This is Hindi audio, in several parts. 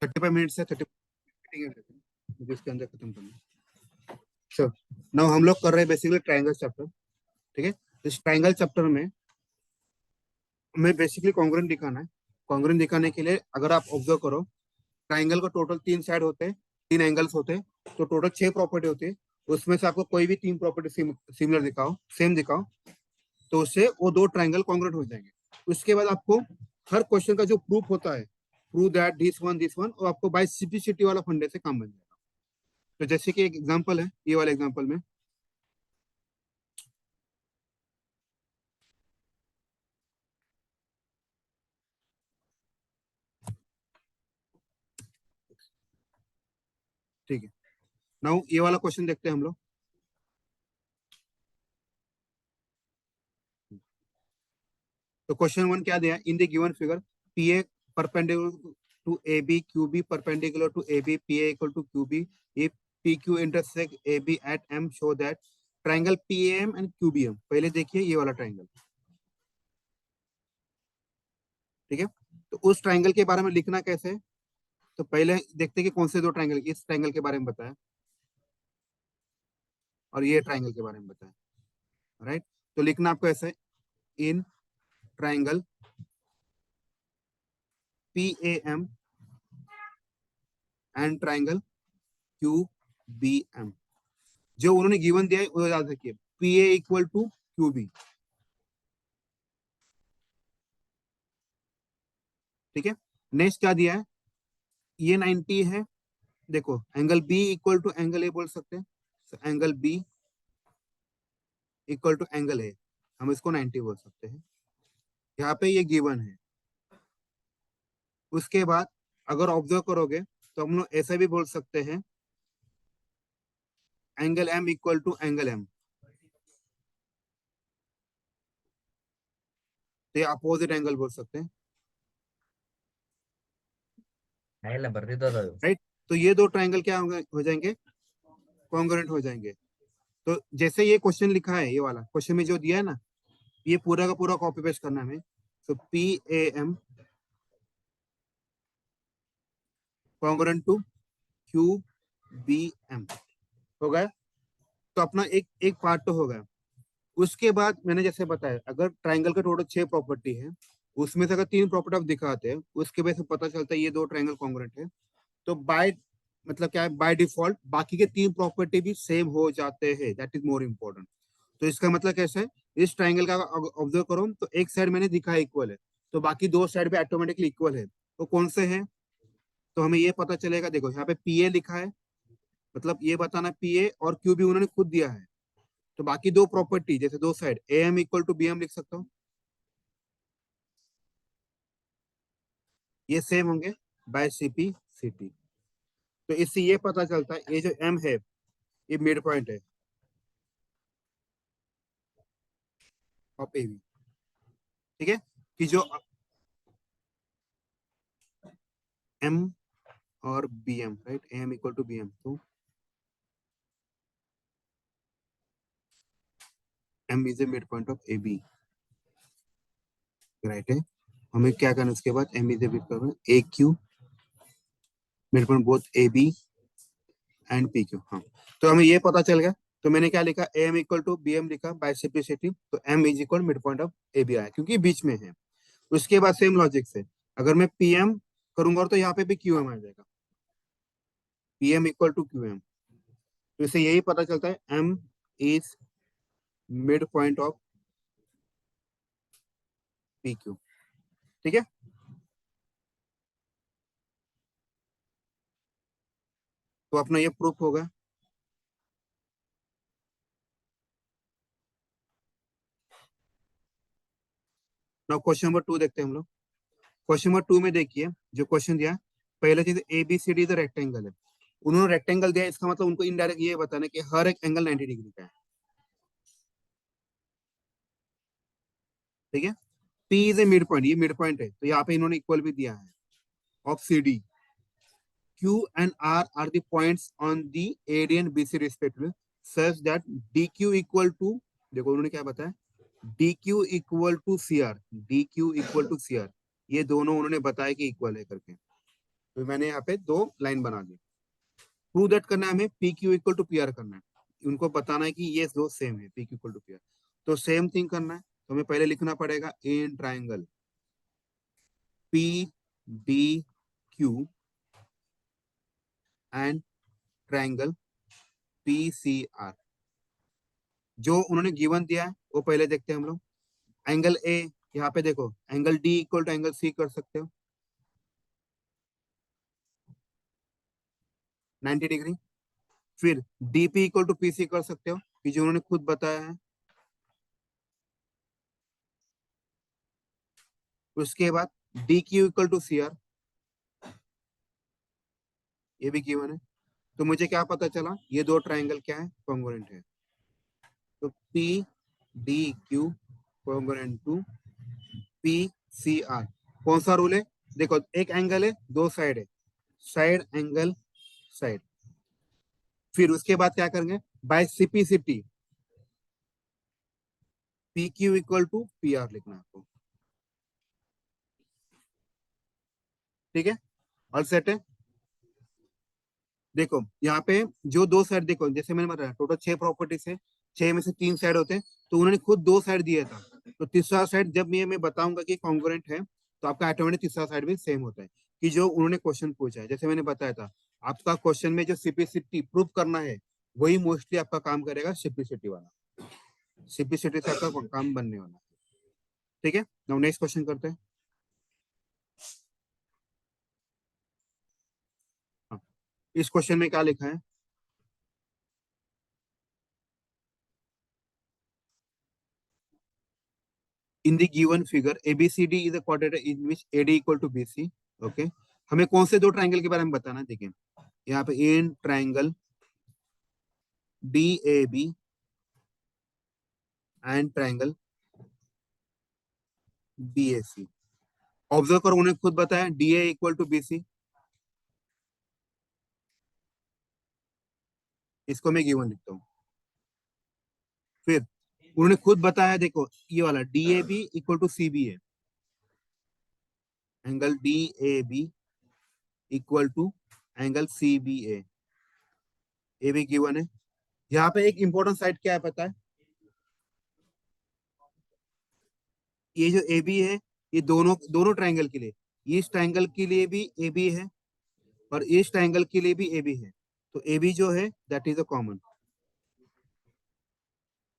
35 मिनट्स है, 30 मुझे इसके अंदर खत्म करना। चलो, नाउ हम लोग कर रहे हैं बेसिकली ट्रायंगल चैप्टर। ठीक है, इस ट्रायंगल चैप्टर में हमें बेसिकली कॉन्ग्रुएंट दिखाना है। कॉन्ग्रुएंट दिखाने के लिए अगर आप ऑब्जर्व करो, ट्राइंगल का टोटल 3 साइड होते हैं, 3 एंगल्स होते हैं, तो टोटल 6 प्रॉपर्टी होती है। उसमें से आपको कोई भी 3 प्रॉपर्टी सिमिलर दिखाओ, सेम दिखाओ, तो उससे वो 2 ट्राइंगल कॉन्ग्रुएंट हो जाएंगे। उसके बाद आपको हर क्वेश्चन का जो प्रूफ होता है, प्रूव दैट दिस वन, और आपको बाय सिंप्लिसिटी वाला फंडे से काम बन जाएगा। तो जैसे कि एक एग्जांपल है, ये वाले एग्जांपल में ठीक है, नाउ ये वाला क्वेश्चन देखते हैं हम लोग। तो क्वेश्चन 1 क्या दिया, in the given figure P A perpendicular to A B, Q B perpendicular to A B, P A equal to Q B, if P Q intersect A B at M, show that triangle P M and Q B M. पहले देखिए ये वाला ट्राइंगल, ठीक है। तो उस ट्राइंगल के बारे में लिखना कैसे है, तो पहले देखते हैं कि कौन से 2 ट्राइंगल, इस ट्राइंगल के बारे में बताया और ये ट्राइंगल के बारे में बताया, राइट। तो लिखना आपको ऐसे, in triangle P A M and triangle Q B M, जो उन्होंने गिवन दिया है वो याद रखिए, P A equal to Q B. ठीक है, नेक्स्ट क्या दिया है, ये 90 है। देखो angle B equal to angle A बोल सकते हैं, angle B equal to angle A, हम इसको 90 बोल सकते हैं। यहाँ पे ये गिवन है। उसके बाद अगर ऑब्जर्व करोगे तो हम लोग ऐसा भी बोल सकते हैं, angle M equal to angle M, तो ये अपोजिट एंगल बोल सकते हैं, ಎಲ್ಲ ಬರ್ದಿದ್ದದು राइट। तो ये 2 ट्राइंगल क्या हो जाएंगे, कॉन्ग्रुएंट हो जाएंगे। तो जैसे ये क्वेश्चन लिखा है, ये वाला क्वेश्चन में जो दिया है ना, ये पूरा का पूरा कॉपी पेस्ट करना है हमें। तो P A M congruent to Q B M हो गया। तो अपना एक एक पार्ट तो हो गया। उसके बाद मैंने जैसे बताया, अगर ट्राइंगल का टोटल 6 प्रॉपर्टी है, उसमें से अगर 3 प्रॉपर्टी आप दिखाते हैं, उसके वजह से पता चलता है ये 2 ट्राइंगल कॉन्ग्रुएंट है। तो बाय मतलब क्या है, बाय डिफॉल्ट बाकी के 3 प्रॉपर्टी भी सेम हो जाते हैं, दैट इज मोर इम्पोर्टेंट। तो इसका मतलब कैसे है, इस ट्राइंगल का ऑब्जर्व करो तो एक साइड मैंने दिखा इक्वल है, तो बाकी 2 साइड भी ऑटोमेटिकली इक्वल है। तो कौन से हैं, तो हमें ये पता चलेगा। देखो यहाँ पे पी ए लिखा है, मतलब ये बताना पी ए और क्यू भी उन्होंने खुद दिया है। तो बाकी 2 प्रॉपर्टी जैसे 2 side A M equal to B M लिख सकता हूँ, ये सेम होंगे बाय सीपी सीटी। तो इससे ये पता चलता है ये जो एम है ये मिड पॉइंट है ऑफ ए बी। ठीक है, कि जो एम और B M, right, A M equal to B M, तो M is a mid point of A B, right है। हमें क्या करना है उसके बाद, M is a mid point A Q, mid point both A B and P Q. हाँ, तो हमें ये पता चल गया। तो मैंने क्या लिखा, A M equal to B M लिखा बाय सिंप्लिसिटी, तो M is equal mid point of A B आया क्योंकि बीच में है। उसके बाद सेम लॉजिक से अगर मैं पी एम करूंगा तो यहाँ पे भी क्यू एम आ जाएगा, P M equal to Q M. तो इससे यही पता चलता है M is mid point of P Q. ठीक है, तो अपना ये प्रूफ होगा। नाउ क्वेश्चन नंबर 2 देखते हैं हम लोग। क्वेश्चन नंबर 2 में देखिए जो क्वेश्चन दिया, पहले चीज A B C D the rectangle है। उन्होंने रेक्टेंगल दिया, इसका मतलब उनको इनडायरेक्ट ये बताना है कि हर एक एंगल 90 डिग्री का है। ठीक है, P is a mid point, ये मिड पॉइंट है, तो यहाँ पे इन्होंने इक्वल भी दिया है of C D. Q and R are the points on the AD and B C respectively, such that D Q equal to, देखो उन्होंने क्या बताया, D Q equal to C R, D Q equal to C R, ये दोनों उन्होंने बताया कि इक्वल है करके। तो तो मैंने यहाँ पे 2 लाइन बना दी। प्रूव दैट करना है हमें, P Q equal to P R करना है। उनको बताना है कि ये दो सेम है, P Q equal to P R. तो सेम थिंग करना है, तो हमें पहले लिखना पड़ेगा in triangle P D Q and triangle P C R. जो उन्होंने गिवन दिया है वो पहले देखते हैं हम लोग। एंगल ए, यहाँ पे देखो angle D equal to angle C कर सकते हो 90 डिग्री। फिर डीपी इक्वल टू पीसी कर सकते हो, कि जो उन्होंने खुद बताया है। उसके बाद D Q equal to C R, ये भी गिवन है। तो मुझे क्या पता चला, ये दो ट्राइंगल क्या है, कॉन्ग्रुएंट है। तो P D Q congruent to P C R. कौन सा रूल है, देखो एक एंगल है, दो साइड है, साइड एंगल साइड। फिर उसके बाद क्या करेंगे, by CPCT P Q equal to P R लिखना है आपको। ठीक है, ऑल सेट है। देखो यहाँ पे जो दो साइड, देखो जैसे मैंने बताया टोटल 6 प्रॉपर्टीज है, 6 में से 3 साइड होते हैं, तो उन्होंने खुद 2 साइड दिया था। तो तीसरा साइड जब मैं बताऊंगा कि कॉन्ग्रुएंट है, तो आपका ऑटोमेटिक तीसरा साइड भी सेम होता है, कि जो उन्होंने क्वेश्चन पूछा है। जैसे मैंने बताया था, आपका क्वेश्चन में जो सिपिसिटी प्रूव करना है, वही मोस्टली आपका काम करेगा, सिपिसिटी वाला। सिपिसिटी से आपका काम बनने वाला है। ठीक है, नाउ नेक्स्ट क्वेश्चन करते हैं। हाँ, इस क्वेश्चन में क्या लिखा है, in the given figure ABCD is a quadrant in which AD equal to BC। Okay, हमें कौन से दो ट्राइंगल के बारे में बताना है, देखिए यहाँ पे in triangle DAB and triangle BAC। Observe करो, उन्हें खुद बताया DA इक्वल टू BC, इसको मैं गिवन लिखता हूँ। फिर उन्होंने खुद बताया, देखो ये वाला DAB equal to CBA, angle DAB equal to angle CBA, ये भी गिवन है। यहाँ पे एक इंपॉर्टेंट साइड क्या है पता है, ये जो ए बी है, ये दोनों दोनों ट्राइंगल के लिए, इस ट्राइंगल के लिए भी ए बी है और इस ट्राइंगल के लिए भी ए बी है। तो ए बी जो है दैट इज अ कॉमन।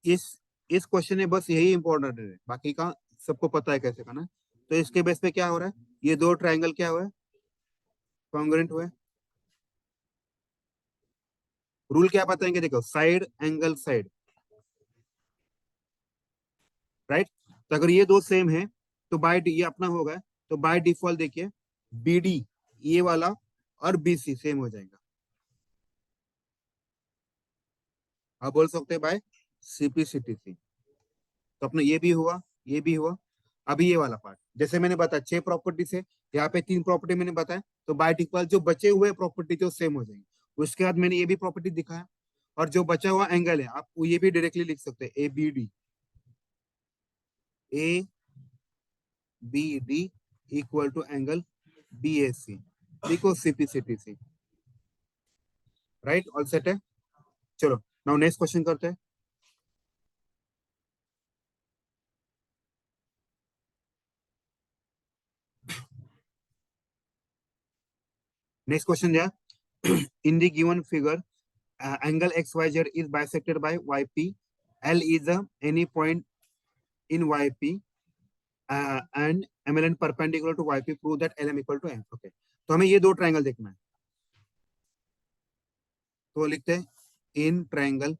इस इस क्वेश्चन में बस यही इंपॉर्टेंट है, बाकी का सबको पता है कैसे करना है। तो इसके बेस पे क्या हो रहा है, ये दो ट्राइंगल क्या हुआ है, कॉन्ग्रुएंट हुआ है। रूल क्या बताएंगे, देखो साइड एंगल साइड, राइट। तो अगर ये दो सेम है, तो बाय ये अपना होगा, तो बाय डिफॉल्ट देखिए बी डी ये वाला और बी सी सेम हो जाएगा। आप बोल सकते हैं बाय सीपीसीटी थी। तो अपना ये भी हुआ, ये भी हुआ। अभी ये वाला पार्ट, जैसे मैंने बताया 6 प्रॉपर्टी से, यहाँ पे 3 प्रॉपर्टी मैंने बताया, तो बाय डिफॉल्ट जो बचे हुए प्रॉपर्टी थे वो सेम हो जाएंगे। उसके बाद मैंने ये भी प्रॉपर्टी दिखाया, और जो बचा हुआ एंगल है आप ये भी डायरेक्टली लिख सकते हैं, A B D, A B D equal to angle B A C, देखो सीपीसीटी सी, राइट। ऑल सेट है। चलो नाउ नेक्स्ट क्वेश्चन करते हैं। नेक्स्ट क्वेश्चन क्या, इन the given figure angle XYZ is bisected by YP. L is any point in YP and MLN perpendicular to YP. Prove that LM equal to M. Okay. तो हमें ये दो ट्राइंगल देखना है, तो लिखते हैं in triangle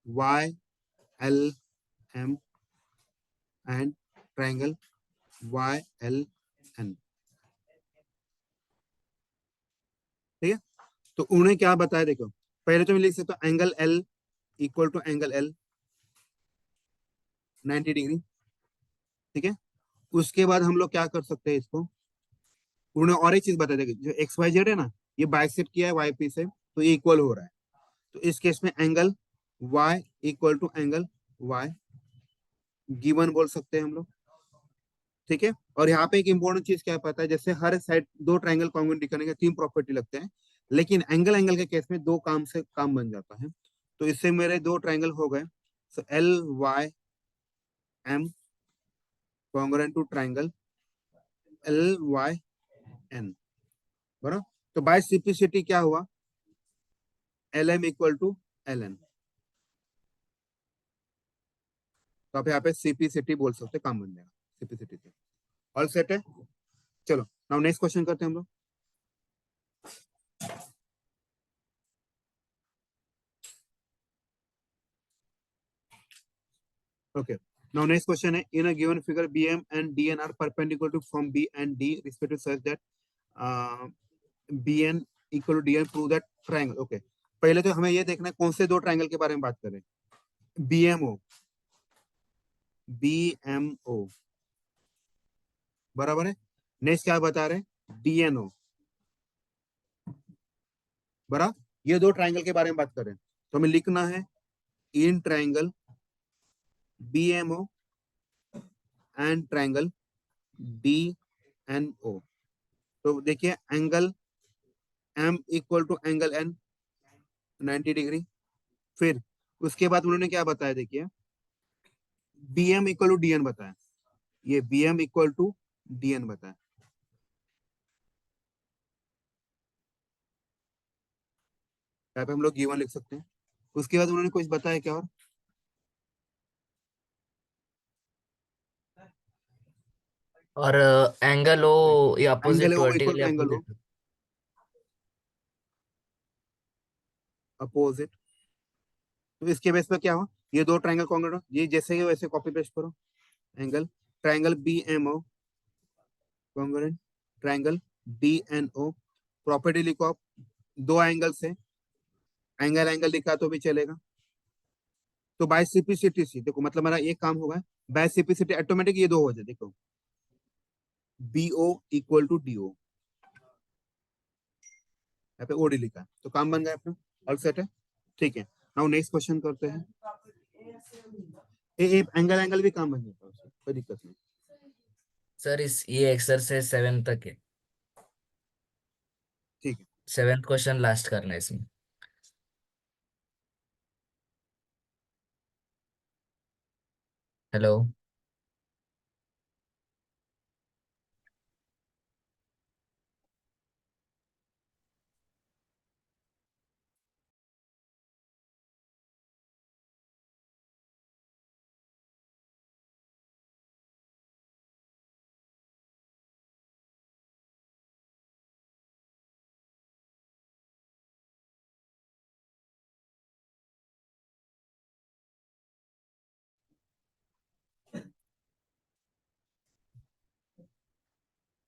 YLM and triangle YLN। ठीक है, तो उन्हें क्या बताया, देखो पहले तो मैं लिख सकता हूँ angle L equal to angle L 90 degree. ठीक है, उसके बाद हम लोग क्या कर सकते हैं, इसको उन्होंने और एक चीज बता दी, जो एक्स वाई जेड है ना, ये बाइसेक्ट किया है वाई पी से, तो ये इक्वल हो रहा है। तो इस केस में angle Y equal to angle Y given बोल सकते हैं हम लोग। ठीक है। और यहाँ पे एक इंपॉर्टेंट चीज क्या पता है, जैसे हर साइड दो ट्रायंगल कॉन्ग्रुएंट दिखाने के तीन प्रॉपर्टी लगते हैं, लेकिन एंगल एंगल के केस में दो काम से काम बन जाता है। तो इससे मेरे दो ट्रायंगल हो गए। So L Y M congruent to triangle L Y N, बराबर। तो बाय सिंप्लिसिटी क्या हुआ, L M equal to L N. तो आप यहाँ पे सिंप्लिसिटी बोल सकते हैं, काम बन जाएगा सिंप्लिसिटी से। ऑल सेट है। चलो नाउ नेक्स्ट क्वेश्चन करते हैं हम लोग। Okay. Now next question है, in a given figure BM and DN are perpendicular to from B and D respectively such that BN equal to DN, prove that triangle. Okay. पहले तो हमें ये देखना है कौन से दो ट्रायंगल के बारे में बात करें। BMO, BMO बराबर है। नेक्स्ट क्या बता रहे हैं, DNO बराबर। ये दो ट्रायंगल के बारे में बात करें तो हमें लिखना है in triangle BMO and triangle DNO। तो देखिए angle M equal to angle N 90 degree. फिर उसके बाद उन्होंने क्या बताया, देखिए BM इक्वल टू DN बताया, ये BM इक्वल टू DN बताया। यहाँ पे हम लोग गिवन लिख सकते हैं। उसके बाद उन्होंने कुछ बताया क्या, और एंगल हो ये angle opposite O equal vertically to angle O opposite. Opposite. तो इसके बेस पे क्या हुआ, ये दो ट्रायंगल कॉन्ग्रुएंट हो, ये जैसे ही वैसे कॉपी पेस्ट करो। Angle triangle BMO congruent triangle DNO। Property लिखो आप, दो एंगल से एंगल एंगल दिखा तो भी चलेगा। तो बाय सिंप्लिसिटी सी देखो, मतलब मेरा एक काम होगा, बाय सिंप्लिसिटी ऑटोमेटिक ये दो हो जाए। देखो BO इक्वल टू DO, यहाँ पे ओडी लिखा है तो काम बन गया अपना। ऑल सेट है, ठीक है। नाउ नेक्स्ट क्वेश्चन करते हैं। ए एंगल एंगल भी काम बन जाता है उससे, कोई दिक्कत नहीं। सर इस ये एक्सरसाइज 7 तक है। ठीक है। 7th क्वेश्चन लास्ट करना है इसमें। हेलो।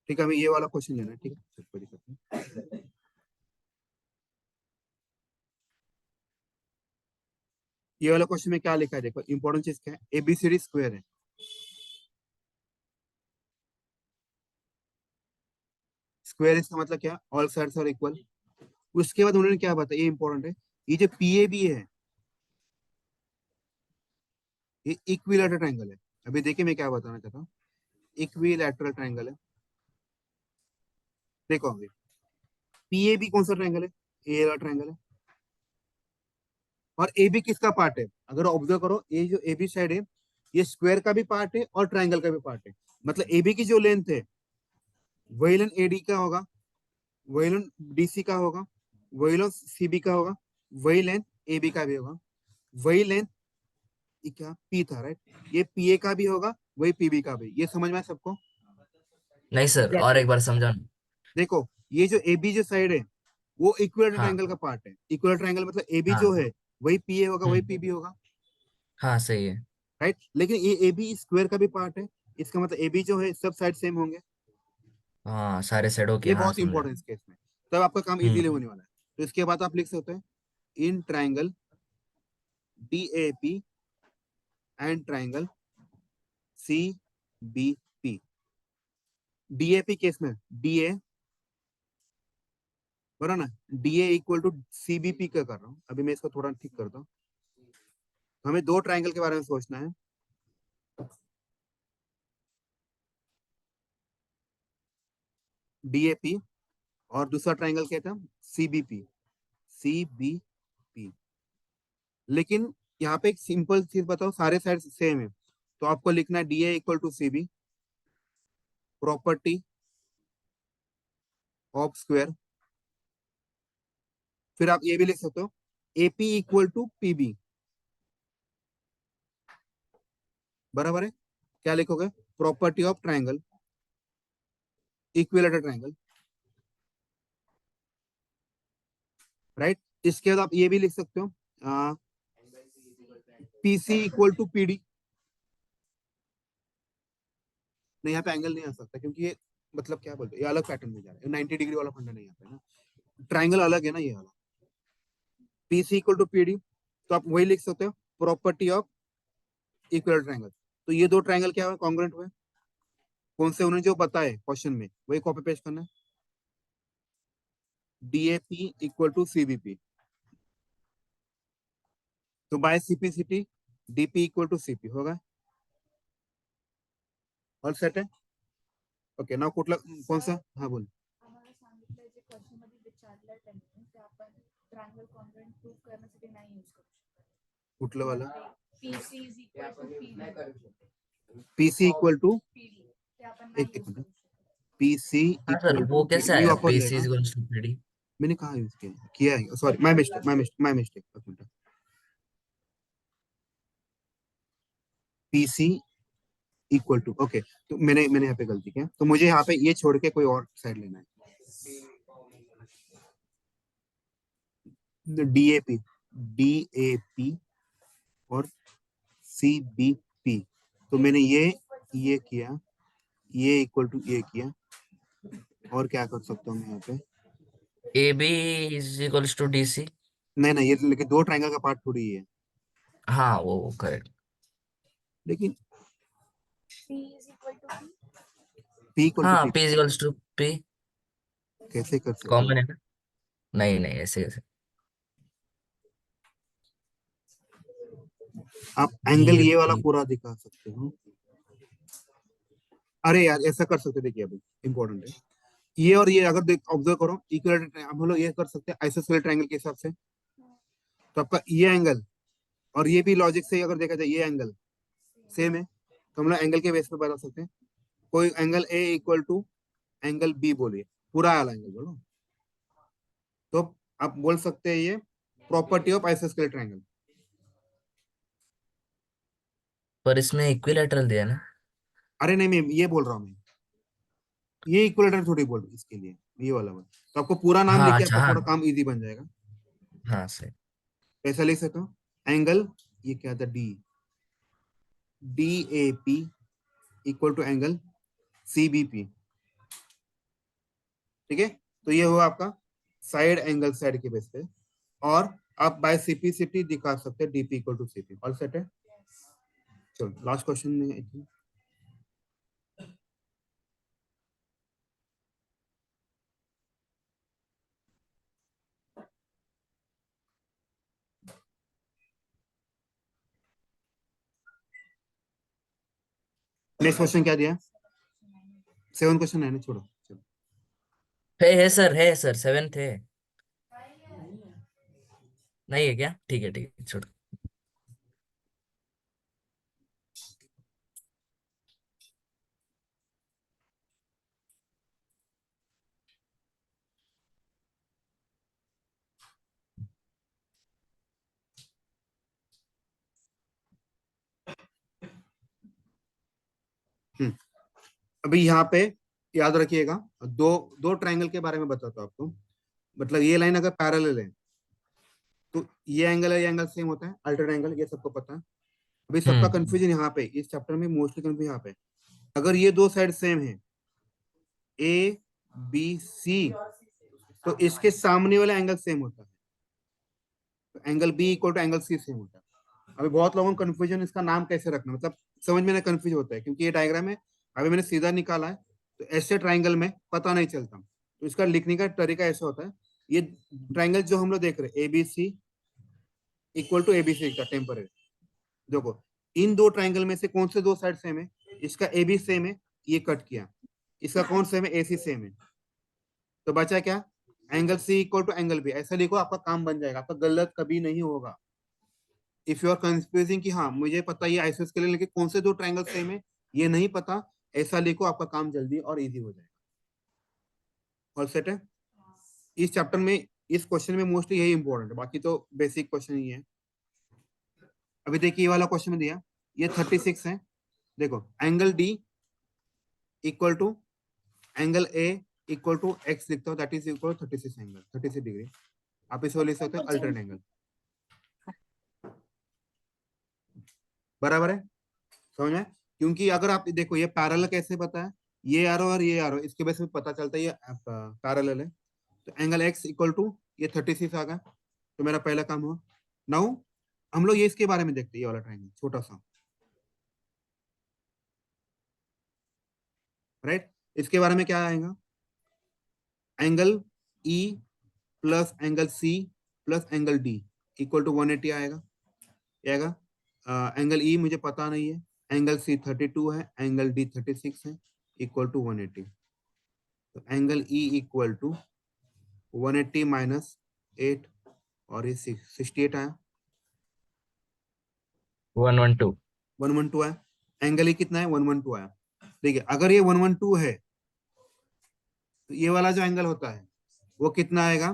ठीक है, हमें ये वाला क्वेश्चन लेना है, ठीक है, चलो, कोई दिक्कत नहीं। ये वाला क्वेश्चन में क्या लिखा है, देखो इंपॉर्टेंट चीज क्या है, एबीसीडी स्क्वायर है। स्क्वायर इसका मतलब क्या, ऑल साइड्स आर इक्वल। उसके बाद उन्होंने क्या बताया, ये इंपॉर्टेंट है, ये जो PAB है ये इक्विलैटरल ट्रायंगल है। अभी देखिए मैं क्या बताना चाहता हूँ, इक्विलैटरल ट्रायंगल है। देखो अभी PAB कौन सा ट्रायंगल है, ए वाला ट्रायंगल है। और AB किसका पार्ट है, अगर ऑब्जर्व करो, ये जो AB साइड है ये स्क्वायर का भी पार्ट है और ट्रायंगल का भी पार्ट है। मतलब AB की जो लेंथ है वही लेंथ AD का होगा, वही लेंथ DC का होगा, वही लेंथ CB का होगा, वही लेंथ AB का भी होगा, वही लेंथ क्या P था, राइट। ये PA का भी होगा, वही PB का भी। ये समझ में आया सबको। नहीं सर, और एग्जैक्टली एक बार समझाना। देखो, ये जो AB जो साइड है वो इक्विलैटरल हाँ ट्रायंगल का पार्ट है। इक्विलैटरल ट्रायंगल मतलब AB जो हाँ। है वही PA होगा, वही हम्म। PB होगा, हाँ सही है। राइट। लेकिन ये AB स्क्वायर का भी पार्ट है, इसका मतलब AB जो है सब साइड सेम होंगे। हाँ सारे सेडो के, ये हाँ बहुत समझा। इंपॉर्टेंट है इस केस में, तब आपका काम इजीली हम्म। होने वाला है। तो इसके बाद आप लिख सकते हैं in triangle DAP and triangle CBP। DAP case में DA बरा ना, DA इक्वल टू CBP का कर रहा हूँ। अभी मैं इसको थोड़ा ठीक करता हूँ। हमें दो ट्रायंगल के बारे में सोचना है, DAP, और दूसरा ट्राइंगल क्या था, CBP, CBP। लेकिन यहाँ पे एक सिंपल चीज बताओ, सारे साइड सेम है, तो आपको लिखना है DA equal to CB, property of square. फिर आप ये भी लिख सकते हो AP इक्वल टू PB, बराबर है। क्या लिखोगे, property of triangle, equilateral triangle, right. इसके बाद आप ये भी लिख सकते हो PC इक्वल टू PD। नहीं, यहाँ पे एंगल नहीं आ सकता, क्योंकि ये मतलब क्या बोलते हैं, ये अलग पैटर्न में जा रहा है, 90 डिग्री वाला फंडा नहीं आता है ना, ट्राइंगल अलग है ना ये वाला। PC इक्वल टू PD, तो आप वही लिख सकते हो, प्रॉपर्टी ऑफ इक्वल ट्राइंगल। तो ये दो ट्राइंगल क्या हुए, कॉन्ग्रुएंट हुए। कौन से, उन्होंने जो बताए क्वेश्चन में वही कॉपी पेस्ट करना है। DAP इक्वल टू CBP, तो by CPCT DP equal to CP होगा। ऑल सेट है। ओके, नाउ कुठला, कौन सा, हाँ बोल। आम्हाला सांगितलंय जे क्वेश्चन मध्ये विचारलंय त्यांनी ते आपण ट्रायंगल कॉन्ग्रुएंट प्रूव्ह करण्यासाठी नाही यूज करू शकत. कुठलं वाला, PC is equal to PC equal to, PD ते आपण नाही एक यूज मिनट, करू शकत. PC हाँ सर, इक्वल वो टू PD कैसे मी आया वापरलंय पीसी ना, इज इक्वल्स टू पीडी? मैंने कहा यूज किया है, sorry, my mistake, my mistake, एक minute. PC equal to, okay, तो मैंने यहाँ पे गलती किया, तो मुझे यहाँ पे ये छोड़ के कोई और साइड लेना है। DAP, DAP और CBP, तो मैंने ये किया, ये इक्वल टू ये किया, और क्या कर सकता हूँ मैं यहाँ पे, A B is equals to DC. नहीं नहीं, ये लेकिन दो ट्राइंगल का पार्ट थोड़ी ही है, हाँ वो करेक्ट। लेकिन P is equal to P. P equal to हाँ P P is equals to P, कैसे कर सकते हो। कॉमन है ना? नहीं नहीं, ऐसे कैसे? आप एंगल ये ये वाला पी। पूरा दिखा सकते हो। अरे यार, ऐसा कर सकते हो, देखिए अभी इंपॉर्टेंट है, ये और ये अगर देख ऑब्जर्व करो, इक्वल हम लोग ये कर सकते हैं आइसोसेलेस ट्रायंगल के हिसाब से, तो आपका ये एंगल और ये भी लॉजिक से अगर देखा जाए ये एंगल सेम है, तो हम लोग एंगल के बेस पे बता सकते हैं। कोई angle A equal to angle B बोलिए, पूरा वाला एंगल बोलो, तो आप बोल सकते हैं ये प्रॉपर्टी ऑफ आइसोसेलेस ट्रायंगल। पर इसमें इक्विलैटरल दिया ना। अरे नहीं, मैं ये बोल रहा हूँ, मैं ये इक्विलेटरल थोड़ी बोल रहा हूँ इसके लिए, ये वाला वन, तो आपको पूरा नाम लिख हाँ के अच्छा, आपका हाँ थोड़ा काम इजी बन जाएगा। हाँ सही। ऐसा लिख सकते हो, एंगल, ये क्या था, DAP equal to angle CBP, ठीक है। तो ये हुआ आपका साइड एंगल साइड के बेस पे, और आप बाय CPCT दिखा सकते हैं DP equal to CP। All set है। चलो लास्ट क्वेश्चन में, नेक्स्ट क्वेश्चन क्या दिया, 7 क्वेश्चन है ना, छोड़ो चलो। है सर, सेवेंथ है। नहीं है क्या? ठीक है छोड़। हम्म, अभी यहाँ पे याद रखिएगा, दो दो ट्राइंगल के बारे में बताता हूँ आपको। मतलब ये लाइन अगर पैरेलल है, तो ये एंगल है, ये एंगल सेम होता है, अल्टरनेट एंगल, ये सबको पता है। अभी सबका हम्म। कंफ्यूजन यहाँ पे, इस चैप्टर में मोस्टली कंफ्यूजन यहाँ पे, अगर ये दो साइड सेम है, ABC, तो इसके सामने वाला एंगल सेम होता है, तो angle B equal to angle C same होता है। अभी बहुत लोगों को कंफ्यूजन, इसका नाम कैसे रखना, मतलब समझ में ना कंफ्यूज होता है, क्योंकि ये डायग्राम है, अभी मैंने सीधा निकाला है, तो ऐसे ट्राइंगल में पता नहीं चलता, तो इसका लिखने का तरीका ऐसा होता है। ये ट्राइंगल जो हम लोग देख रहे हैं ABC इक्वल टू ABC का टेम्परेरी, देखो इन दो ट्राइंगल में से कौन से दो साइड सेम है, इसका AB सेम है, ये कट किया, इसका कौन सेम है, AC सेम है, तो बचा क्या, angle C equal to angle B, ऐसा लिखो, आपका काम बन जाएगा, आपका गलत कभी नहीं होगा। इफ यू आर कंफ्यूजिंग कि हाँ मुझे पता ये आइसोस के लिए, लेकिन कौन से दो ट्रायंगल सेम है ये नहीं पता, ऐसा लिखो, आपका काम जल्दी और इजी हो जाएगा। ऑल सेट है। इस चैप्टर में, इस क्वेश्चन में मोस्टली यही इंपॉर्टेंट है, बाकी तो बेसिक क्वेश्चन ही है। अभी देखिए ये वाला क्वेश्चन में दिया, ये 36 है। देखो angle D equal to angle A equal to X लिखता हूँ, that is equal 36 angle 36 degree. आप इसको लिख सकते हो अल्टरनेट एंगल, बराबर है, समझ में। क्योंकि अगर आप देखो ये पैरेलल कैसे पता है, ये एरो और ये एरो, इसके वजह से पता चलता है ये पैरेलल है। तो एंगल एक्स इक्वल टू ये 36 आ गया, तो मेरा पहला काम हुआ। नाउ हम लोग ये इसके बारे में देखते हैं, ये वाला ट्रायंगल छोटा सा, राइट। इसके बारे में क्या आएगा, angle E plus angle C plus angle D equal to 180 आएगा, ये आएगा। एंगल ई मुझे पता नहीं है, एंगल सी 32 है, एंगल डी 36 है, इक्वल टू 180। तो angle E equal to 180 minus 8 और ये 68 आया, 112। 112 आया। एंगल ई कितना है, 112 आया। देखिए अगर ये 112 है तो ये वाला जो एंगल होता है वो कितना आएगा,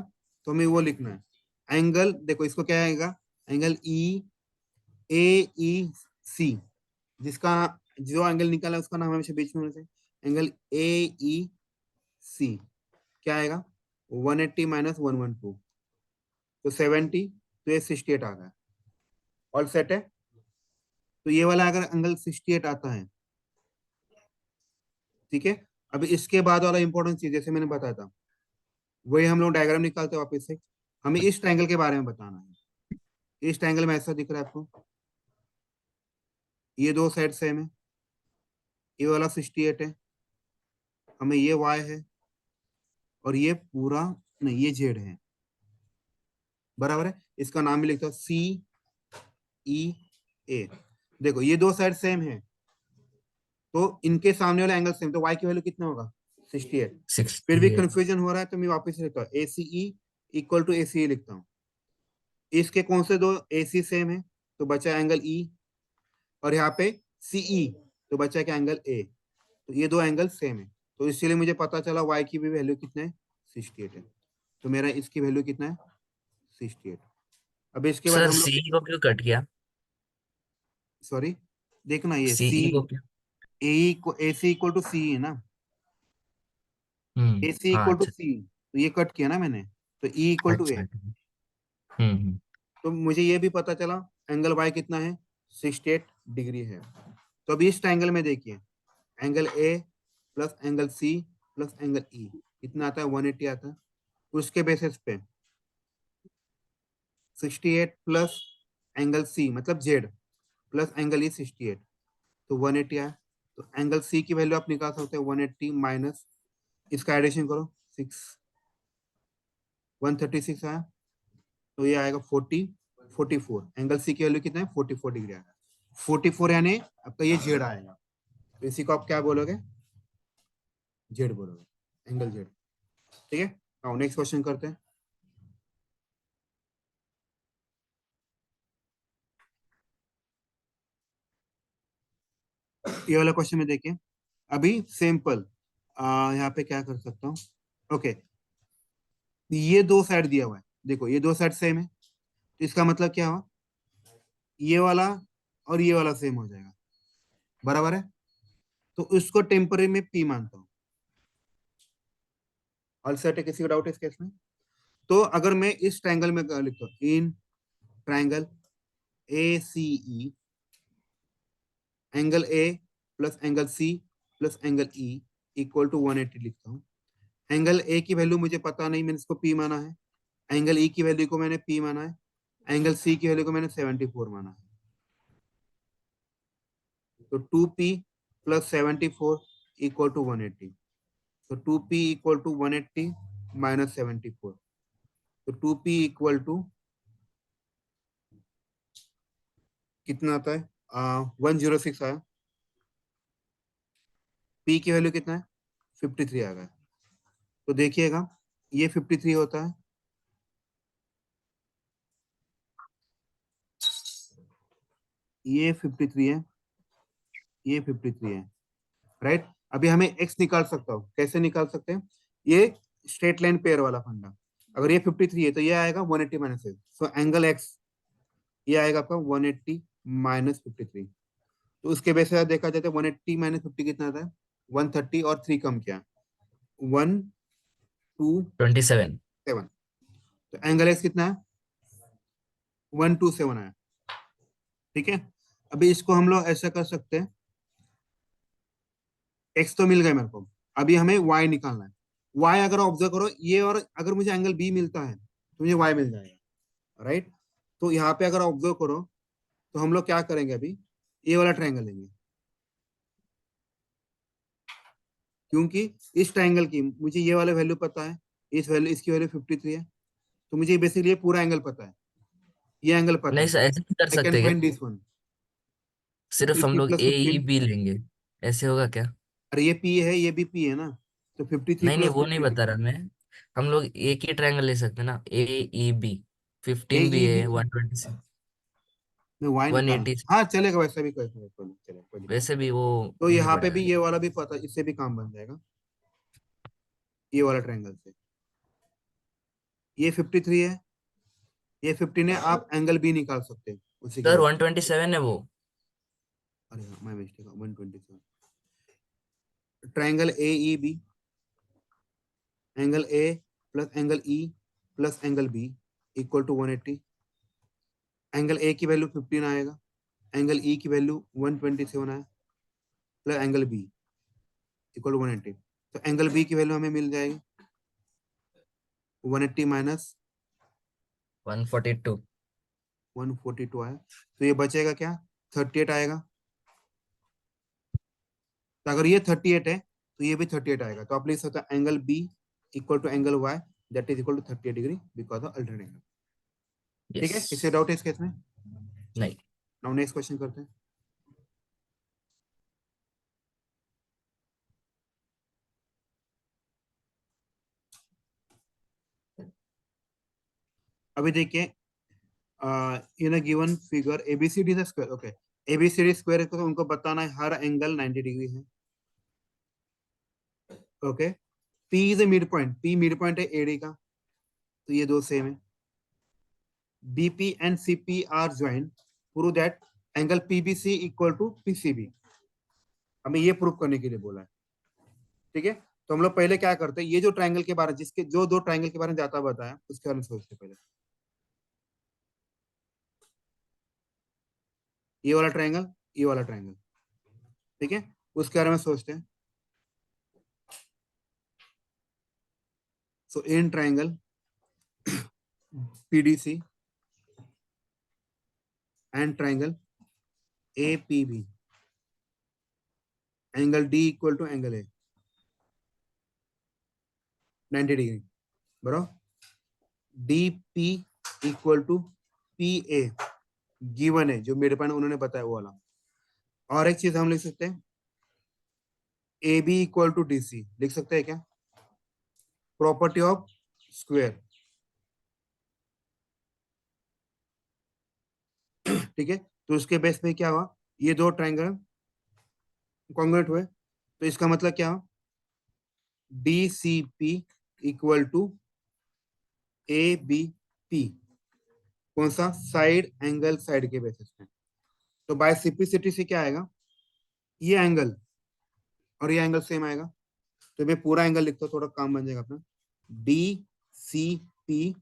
तो हमें वो लिखना है। एंगल देखो इसको क्या आएगा, एंगल ई ए ई सी, जिसका जो एंगल निकाला है उसका नाम हमेशा बीच में होना चाहिए। एंगल ए ई सी क्या आएगा, 180 माइनस 112, तो 70, तो ये 68 आ गया। ऑल सेट है। तो ये वाला अगर एंगल 68 आता है, ठीक है। अभी इसके बाद वाला इंपॉर्टेंट चीज जैसे मैंने बताया था, वही हम लोग डायग्राम निकालते हैं वापस से। हमें इस ट्रायंगल के बारे में बताना है। इस ट्रायंगल में ऐसा दिख रहा है आपको, ये दो साइड सेम है, ये वाला 68 है, हमें ये y है, और ये पूरा नहीं ये z है, बराबर है। इसका नाम भी लिखता हूं सी ई ए। देखो ये दो साइड सेम है, तो इनके सामने वाला एंगल सेम, तो y की वैल्यू कितना होगा, 68। फिर भी 68। कंफ्यूजन हो रहा है तो मैं वापस लिखता हूँ ए C E equal to A C ई लिखता हूँ। इसके कौन से दो ए सी सेम है, तो बचा एंगल ई, और यहाँ पे सीई, तो बचा क्या, एंगल ए। तो ये दो एंगल सेम है, तो इसलिए मुझे पता चला y की भी वैल्यू कितना है, 68 है। तो मेरा इसकी वैल्यू कितना है, 68। अब इसके बाद सर हम लोग, सी को क्यों कट किया? सॉरी, देखना ये सी, सीई को क्यों? ए को ए सी इक्वल टू सी है ना, ए सी हाँ इक्वल टू अच्छा। सी, तो ये कट किया ना मैंने, तो ई इक्वल टू ए। अच्छा। हम्म। तो मुझे ये भी पता चला एंगल y कितना है, 68 डिग्री है। तो अभी इस ट्रायंगल में देखिए, angle A plus angle C plus angle E कितना आता है, 180 आता है। उसके बेसिस पे 68 प्लस एंगल सी मतलब जेड प्लस एंगल ई 68, तो 180 आया। तो एंगल सी की वैल्यू आप निकाल सकते हैं 180 माइनस, इसका एडिशन करो 6, 136 आया, तो ये आएगा 44। एंगल सी की वैल्यू कितना है, 44 डिग्री आएगा। 44 यानी आपका ये जेड आएगा, तो इसी को आप क्या बोलोगे, जेड बोलोगे, एंगल जेड। ठीक है, आओ नेक्स्ट क्वेश्चन करते हैं। ये वाला क्वेश्चन में देखिए, अभी सिंपल यहाँ पे क्या कर सकता हूँ, ओके। ये दो साइड दिया हुआ है, देखो ये दो साइड सेम है, तो इसका मतलब क्या हुआ, ये वाला और ये वाला सेम हो जाएगा, बराबर है। तो उसको टेम्पररी में पी मानता हूँ। ऑल सेट है, किसी को डाउट है इस केस में। तो अगर मैं इस ट्रायंगल में लिखता हूँ, in triangle A C E, angle A plus angle C plus angle E equal to 180 लिखता हूँ। एंगल ए की वैल्यू मुझे पता नहीं, मैंने इसको पी माना है। एंगल ई की वैल्यू को मैंने पी माना है। एंगल सी की वैल्यू को मैंने 74 माना है। तो 2p प्लस 74 इक्वल टू 180। तो 2p इक्वल टू 180 माइनस 74, तो 2p इक्वल टू कितना आता है, 106 आया। p की वैल्यू कितना है, 53 आ गया। तो देखिएगा ये 53 होता है, ये 53 है, ये 53 है, राइट। अभी हमें एक्स निकाल सकता हूँ, कैसे निकाल सकते हैं? ये स्ट्रेट लाइन पेयर वाला फंडा। अगर ये 53 है तो ये आएगा 180 minus x, so angle x ये आएगा आपका 180 माइनस 53। तो उसके बेस पे देखा जाए तो 180 माइनस 50 कितना आता है? 130 और 3 कम किया, 127। 27। तो एंगल एक्स कितना है? 127 आया, ठीक है। अभी इसको हम लोग ऐसा कर सकते हैं, एक्स तो मिल गया मेरे को, अभी हमें वाई निकालना है। वाई अगर ऑब्जर्व करो ये, और अगर मुझे एंगल बी मिलता है तो मुझे वाई मिल जाएगा, राइट। तो यहाँ पे अगर ऑब्जर्व करो तो हम लोग क्या करेंगे, अभी ये वाला ट्रायंगल लेंगे, क्योंकि इस ट्रायंगल की मुझे ये वाला वैल्यू पता है, इस वैल्यू इसकी वैल्यू 53 है, तो मुझे बेसिकली ये पूरा एंगल पता है, ये एंगल पता नहीं है। सर, ऐसे नहीं कर आई कैन सकते क्या? फाइंड दिस वन, सिर्फ हम 53 लोग प्लस ए ई 15, बी लेंगे, ऐसे होगा क्या? अरे ये पी है, ये भी पी है ना, तो 53 नहीं नहीं, प्लस वो नहीं 15, बता रहा मैं। हम लोग एक ही ट्रायंगल ले सकते हैं ना, ए ई बी। ए 15 भी ई बी, है, 126, मैं वाई निकाल, 180। हाँ चलेगा, वैसा भी कर सकते हैं, चलेगा, कोई दिक्कत वैसे भी वो नहीं। तो नहीं यहाँ पे पड़ेगा। भी ये वाला भी पता, इससे भी काम बन जाएगा, ये वाला ट्रायंगल से। ये 53 है, ये 15 है, आप एंगल भी निकाल सकते हैं उसी के सर बेस पे। 127 है वो। अरे हाँ, मैं mistake, 127, triangle A E B, angle A plus angle E plus angle B equal to 180। Angle A की वैल्यू 15 आएगा, एंगल ई की वैल्यू 127 आया, plus angle B equal to 180। तो एंगल बी की वैल्यू हमें मिल जाएगी 180 माइनस 142। 142 आया, तो ये बचेगा क्या? 38 आएगा। तो अगर ये 38 है तो ये भी 38 आएगा, तो आप लिख सकते हैं angle B equal to angle Y that is equal to 38 degree because of alternate angle. ठीक यस। है, इससे डाउट है इस केस में? नहीं। नाउ नेक्स्ट क्वेश्चन करते हैं। अभी देखिए, in a given figure ABCD is square, okay, ABCD square तो उनको बताना है हर एंगल 90 डिग्री है, okay. P is a mid point, P mid point है एडी का, तो ये दो सेम है। BP and CP are joint, prove that angle PBC equal to PCB, हमें ये प्रूव करने के लिए बोला है, ठीक है। तो हम लोग पहले क्या करते हैं, ये जो ट्रायंगल के बारे में, जिसके जो दो ट्रायंगल के बारे में ज्यादा बताया उसके बारे में सोचते हैं पहले। ये वाला ट्रायंगल, ये वाला ट्रायंगल, ठीक है, उसके बारे में सोचते हैं। So in triangle PDC and triangle APB, angle D equal to angle A 90 degree, बरो D P equal to P A given है, जो मेरे पास उन्होंने बताया वो वाला। और एक चीज हम लिख सकते हैं, A B equal to D C, लिख सकते हैं क्या? प्रॉपर्टी ऑफ स्क्वायर, ठीक है। तो उसके बेस पे क्या हुआ, ये दो ट्रायंगल कॉन्ग्रुएंट हुए, तो इसका मतलब क्या हुआ, D C P equal to A B P, कौन सा? साइड एंगल साइड के बेसिस पे। तो बाय सिंपलिसिटी से क्या आएगा, ये एंगल और ये एंगल सेम आएगा, तो मैं पूरा एंगल लिखता हूँ, थोड़ा काम बन जाएगा अपना। D C P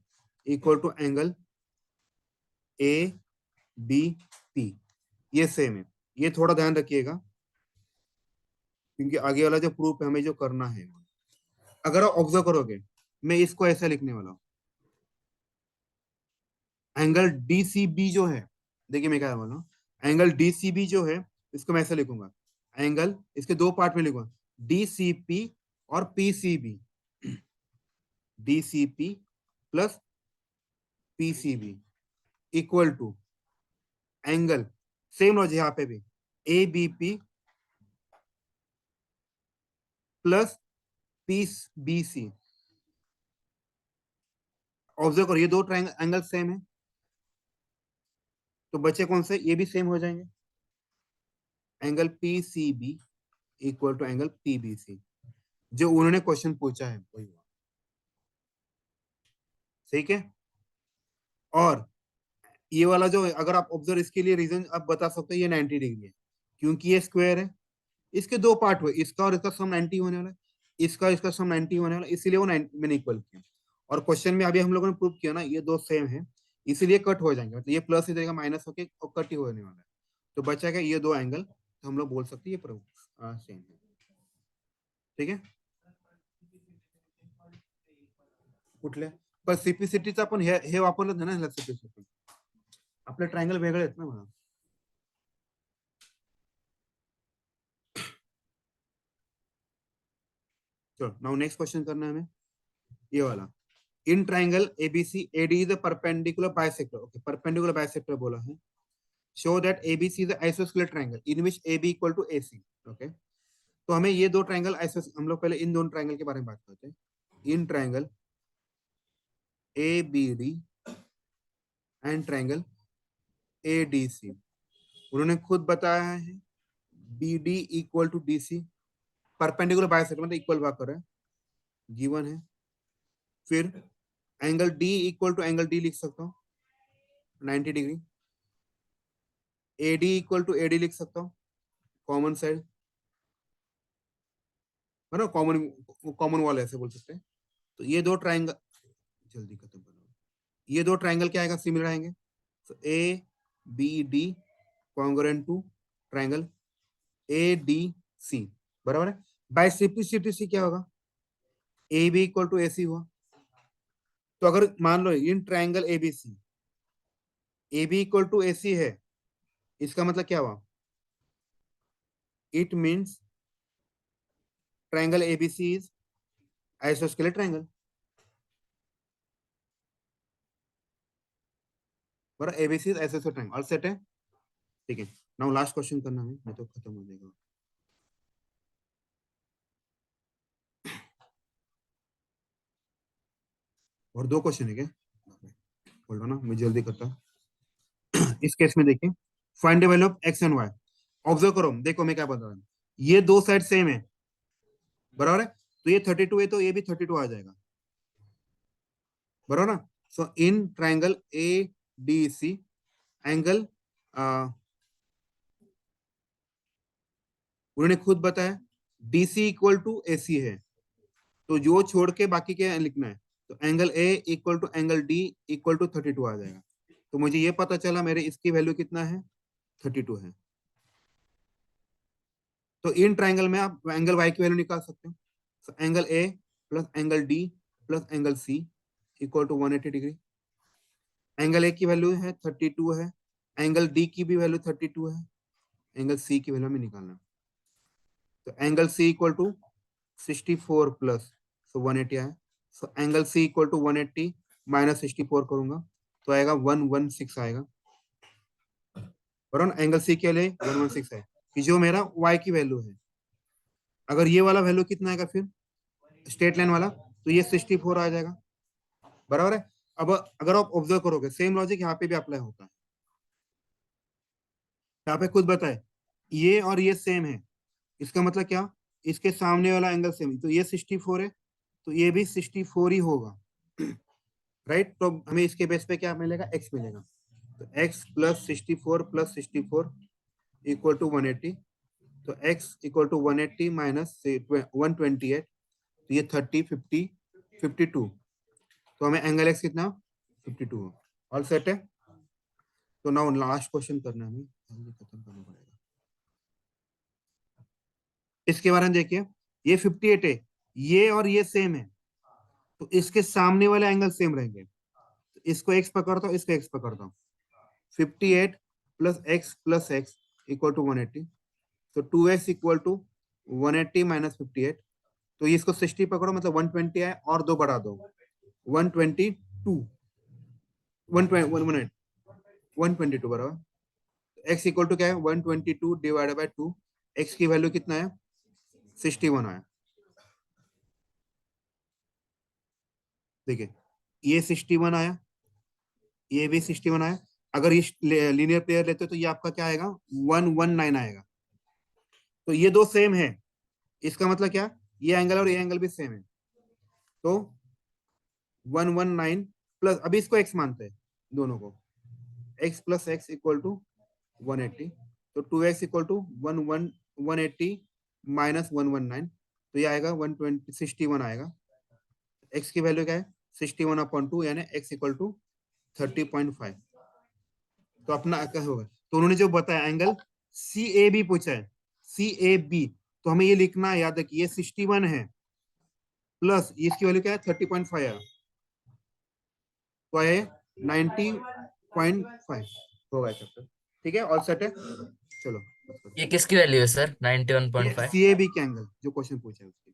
equal to angle A B P, ये सेम है। ये थोड़ा ध्यान रखिएगा, क्योंकि आगे वाला जो प्रूफ है हमें जो करना है, अगर आप ऑब्जर्व करोगे, मैं इसको ऐसा लिखने वाला हूँ, एंगल डी सी बी जो है, देखिए मैं क्या बोल रहा हूँ, एंगल डी सी बी जो है इसको मैं ऐसा लिखूंगा, एंगल इसके दो पार्ट में लिखूंगा, डी सी पी और P C B, D C P plus P C B equal to angle, same logic यहाँ पे भी, A B P plus P B C, observe करो ये दो ट्रायंगल एंगल सेम है, तो बचे कौन से, ये भी सेम हो जाएंगे। Angle P C B equal to angle P B C, जो उन्होंने क्वेश्चन पूछा है वही हुआ। ठीक है, और ये वाला जो अगर आप ऑब्जर्व, इसके लिए रीजन आप बता सकते हो, ये 90 डिग्री है क्योंकि ये स्क्वायर है। इसके दो पार्ट हुए, इसका और इसका सम 90 होने वाला है, इसका सम 90 होने वाला है, इसीलिए वो 90 मैंने इक्वल किया। और क्वेश्चन में अभी हम लोगों ने प्रूव किया ना, ये दो सेम है, इसीलिए कट हो जाएंगे, मतलब ये प्लस इधर का माइनस होके और कट ही होने वाला है। तो बचा क्या, ये दो एंगल, तो हम लोग बोल सकते हैं ये सेम है। ठीक है, कुठले पण सीपीसीटीचा आपण हे वापरलं ना ह्याला, सीपीसीटी आपले ट्रायंगल वेगळे आहेत ना मला। चलो नाउ नेक्स्ट क्वेश्चन करना है हमें, ये वाला। In triangle ABC AD is a perpendicular bisector, okay perpendicular bisector बोला है। शो दैट एबीसी इज आइसोस्केलेर triangle in which AB equal to AC. Okay, तो हमें ये दो ट्रायंगल हम लोग पहले इन दोनों ट्रायंगल के बारे में बात करते हैं। In triangle A B D and triangle A D C, उन्होंने खुद बताया है B D equal to D C, perpendicular bisector मतलब इक्वल भाग कर रहा है, गिवन है। फिर angle D equal to angle D लिख सकता हूँ 90 degree, A D equal to A D लिख सकता हूँ कॉमन साइड, है ना, कॉमन कॉमन वॉल ऐसे बोल सकते हैं। तो ये दो ट्रायंगल, जल्दी खत्म करो, ये दो ट्रायंगल क्या आएगा, सिमिलर आएंगे। तो A B D congruent to triangle A D C, बराबर है। बाय सिंप्लिसिटी से क्या होगा, A B equal to A C हुआ। तो अगर मान लो in triangle ABC A B equal to A C है, इसका मतलब क्या हुआ, it means triangle ABC is आइसोस्केलेर ट्रायंगल, बराबर, एबीसी इज आइसोस्केलेर ट्रायंगल, ऑल सेट है। ठीक है, नाउ लास्ट क्वेश्चन करना है, नहीं तो खत्म हो जाएगा। और दो क्वेश्चन है क्या, बोल रहा ना, मैं जल्दी करता हूँ। इस केस में देखिए, find the value of x and y. Observe करो, देखो मैं क्या बता रहा हूँ, ये दो साइड सेम है, बराबर है, तो ये 32 है तो ये भी 32 आ जाएगा, बराबर ना। So in triangle A D C angle, उन्होंने खुद बताया डीसी इक्वल टू एसी है, तो जो छोड़ के बाकी क्या लिखना है, तो angle A equal to angle D equal to 32 आ जाएगा। तो मुझे ये पता चला मेरे इसकी वैल्यू कितना है, 32 है। तो इन ट्रायंगल में आप एंगल वाई की वैल्यू निकाल सकते हो। तो angle A plus angle D plus angle C equal to 180 degree. Angle A की वैल्यू है 32 है, एंगल डी की भी वैल्यू 32 है, एंगल सी की वैल्यू में निकालना। तो angle C equal to 64 plus, so 180 आया। So angle C equal to 180 minus 64 करूंगा तो आएगा 116 आएगा, बराबर। एंगल सी के लिए 116 है कि जो मेरा y की वैल्यू है। अगर ये वाला वैल्यू कितना आएगा फिर स्ट्रेट लाइन वाला, तो ये 64 आ जाएगा, बराबर है। अब अगर आप ऑब्जर्व करोगे सेम लॉजिक यहाँ पे भी अप्लाई होता है, यहाँ पे खुद बताए ये और ये सेम है, इसका मतलब क्या, इसके सामने वाला एंगल सेम, तो ये 64 है तो ये भी 64 ही होगा, राइट। तो हमें इसके बेस पे क्या मिलेगा, x मिलेगा। तो x plus 64 plus 64 equal to 180, तो x इक्वल टू 180 माइनस 128, तो ये 30 50 52, तो हमें एंगल x कितना 52 हो, ऑल सेट है। तो नाउ लास्ट क्वेश्चन करना है, हमें जल्दी खत्म करना पड़ेगा। इसके बारे में देखिए, ये 58 है, ये और ये सेम है, तो इसके सामने वाले एंगल सेम रहेंगे, तो इसको x पकड़ता हूँ, इसको x पकड़ता हूँ। 58 प्लस x इक्वल टू 180, तो 2x इक्वल टू 180 माइनस 58, तो इसको 60 पकड़ो मतलब 120 है, और दो बढ़ा दो 122 122 बराबर। x इक्वल टू क्या है 122 डिवाइडेड बाय 2, x की वैल्यू कितना है 61 आया। देखिए ये 61 आया, ये भी 61 आया। अगर ये लीनियर पेयर लेते हो तो ये आपका क्या आएगा, 119 आएगा। तो ये दो सेम है, इसका मतलब क्या, ये एंगल और ये एंगल भी सेम है। तो 119 प्लस, अभी इसको x मानते हैं दोनों को, x plus x equal to 180। तो 2x इक्वल टू 180 माइनस 119, तो ये आएगा 161 आएगा। x की वैल्यू क्या है, 61/2, यानी x इक्वल टू 30.5। तो अपना क्या होगा, तो उन्होंने जो बताया एंगल CAB पूछा है, CAB, तो हमें ये लिखना है, याद रखिए 61 है प्लस इसकी वैल्यू क्या है 30.5 है, तो आया 90.5 होगा चैप्टर। ठीक है, ऑल सेट है, चलो। ये किसकी वैल्यू है सर, ये 91.5? CAB के एंगल जो क्वेश्चन पूछा है उसकी।